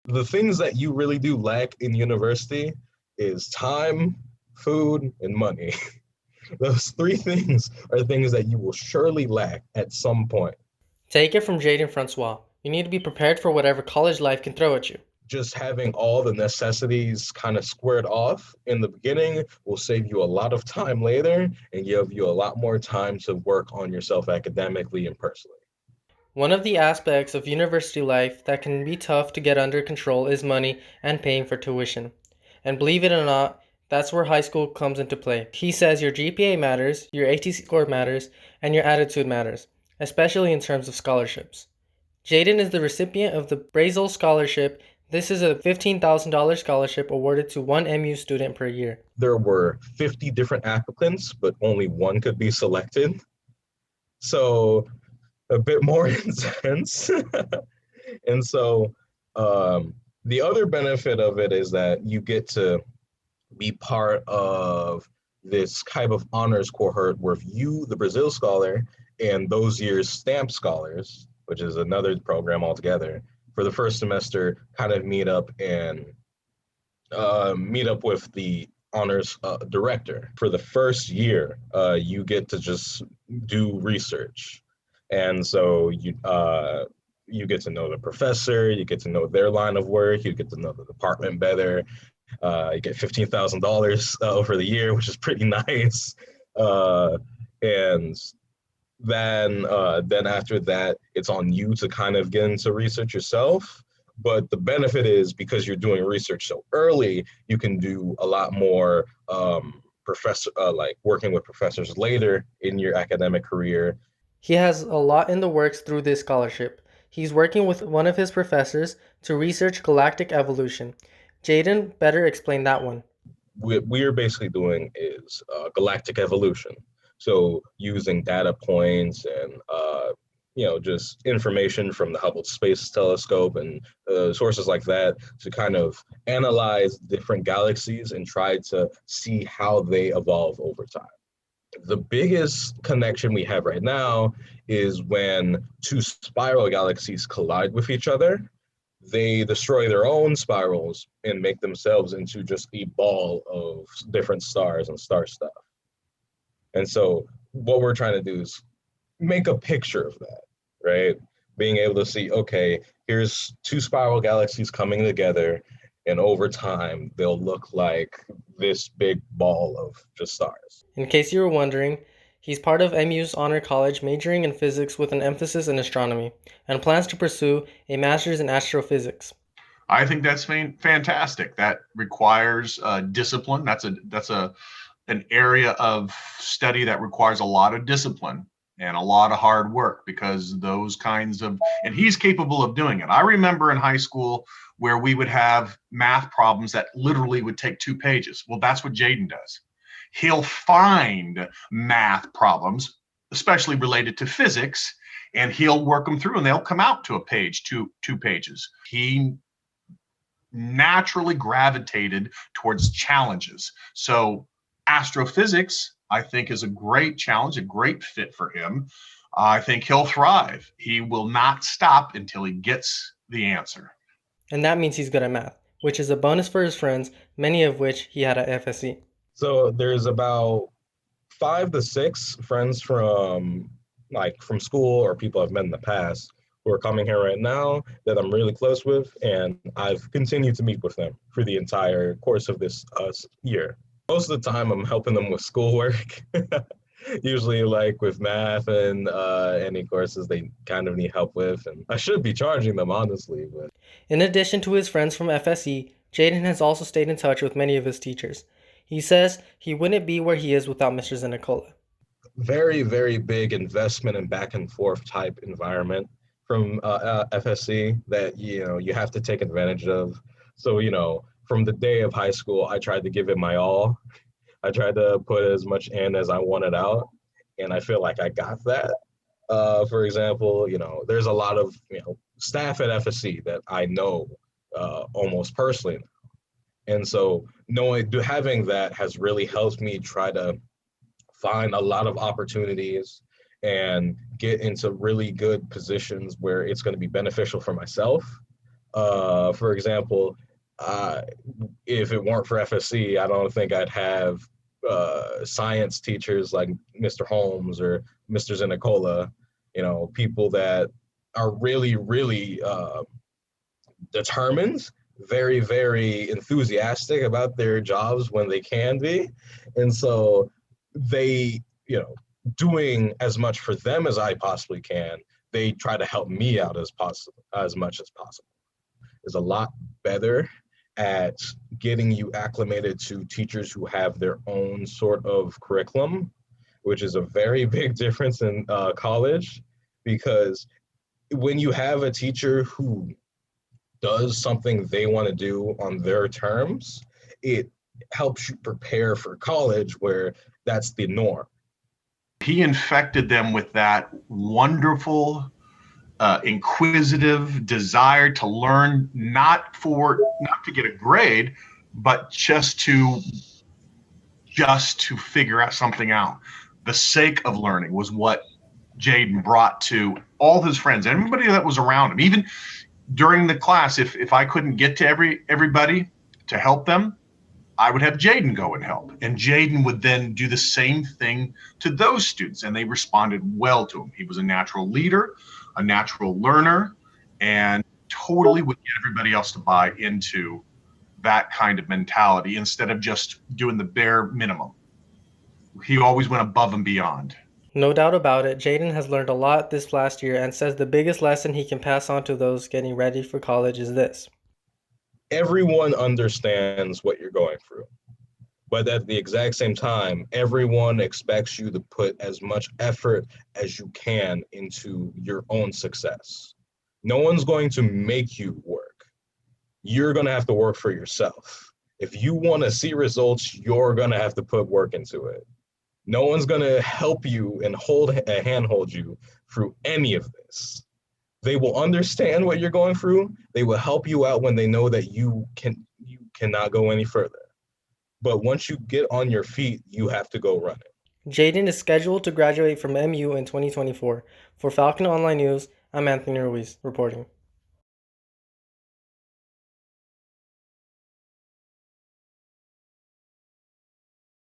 The things that you really do lack in university is time, food, and money. Those three things are things that you will surely lack at some point. Take it from Jayden Francois. You need to be prepared for whatever college life can throw at you. Just having all the necessities kind of squared off in the beginning will save you a lot of time later and give you a lot more time to work on yourself academically and personally. One of the aspects of university life that can be tough to get under control is money and paying for tuition. And believe it or not, that's where high school comes into play. He says your GPA matters, your AT score matters, and your attitude matters, especially in terms of scholarships. Jayden is the recipient of the Brazel Scholarship. This is a $15,000 scholarship awarded to one MU student per year. There were 50 different applicants, but only one could be selected. So a bit more intense. And so the other benefit of it is that you get to be part of this type of honors cohort where you, the Brazil scholar, and those year's stamp scholars, which is another program altogether, for the first semester, kind of meet up with the honors director. For the first year, you get to just do research, and so you get to know the professor, you get to know their line of work, you get to know the department better. You get $15,000 over the year, which is pretty nice. And then after that, it's on you to kind of get into research yourself. But the benefit is because you're doing research so early, you can do a lot more like working with professors later in your academic career. He has a lot in the works through this scholarship. He's working with one of his professors to research galactic evolution. Jayden better explain that one. What we're basically doing is galactic evolution. So using data points and just information from the Hubble Space Telescope and sources like that to kind of analyze different galaxies and try to see how they evolve over time. The biggest connection we have right now is when two spiral galaxies collide with each other. They destroy their own spirals and make themselves into just a ball of different stars and star stuff. And so what we're trying to do is make a picture of that, right? Being able to see, okay, here's two spiral galaxies coming together, and over time, they'll look like this big ball of just stars. In case you were wondering, he's part of MU's Honor College majoring in physics with an emphasis in astronomy and plans to pursue a master's in astrophysics. I think that's fantastic. That requires discipline. That's an area of study that requires a lot of discipline and a lot of hard work because those kinds of, and he's capable of doing it. I remember in high school where we would have math problems that literally would take 2 pages. Well, that's what Jayden does. He'll find math problems, especially related to physics, and he'll work them through and they'll come out to a page, two pages. He naturally gravitated towards challenges. So astrophysics, I think, is a great challenge, a great fit for him. I think he'll thrive. He will not stop until he gets the answer. And that means he's good at math, which is a bonus for his friends, many of which he had at FSC. So there's about 5 to 6 friends from school or people I've met in the past who are coming here right now that I'm really close with, and I've continued to meet with them for the entire course of this year. Most of the time, I'm helping them with schoolwork, usually like with math and any courses they kind of need help with. And I should be charging them, honestly. But in addition to his friends from FSE, Jayden has also stayed in touch with many of his teachers. He says he wouldn't be where he is without Mr. Zenicola. Very, very big investment and back and forth type environment from FSC that, you have to take advantage of. So, from the day of high school, I tried to give it my all. I tried to put as much in as I wanted out, and I feel like I got that. For example, there's a lot of staff at FSC that I know almost personally, and so having that has really helped me try to find a lot of opportunities and get into really good positions where it's going to be beneficial for myself. For example, uh, if it weren't for FSC, I don't think I'd have science teachers like Mr. Holmes or Mr. Zenicola, people that are really, really determined, very, very enthusiastic about their jobs when they can be. And so they, doing as much for them as I possibly can, they try to help me out as much as possible. Is a lot better at getting you acclimated to teachers who have their own sort of curriculum, which is a very big difference in college, because when you have a teacher who does something they want to do on their terms, it helps you prepare for college where that's the norm. He infected them with that wonderful, inquisitive desire to learn, not to get a grade, but just to figure out something out. The sake of learning was what Jayden brought to all his friends, everybody that was around him. Even during the class, if I couldn't get to everybody to help them, I would have Jayden go and help. And Jayden would then do the same thing to those students, and they responded well to him. He was a natural leader, a natural learner, and totally would get everybody else to buy into that kind of mentality instead of just doing the bare minimum. He always went above and beyond. No doubt about it, Jayden has learned a lot this last year and says the biggest lesson he can pass on to those getting ready for college is this. Everyone understands what you're going through, but at the exact same time, everyone expects you to put as much effort as you can into your own success. No one's going to make you work. You're going to have to work for yourself. If you want to see results, you're going to have to put work into it. No one's going to help you and handhold you through any of this. They will understand what you're going through. They will help you out when they know that you cannot go any further. But once you get on your feet, you have to go run it. Jayden is scheduled to graduate from MU in 2024. For Falcon Online News, I'm Anthony Ruiz reporting.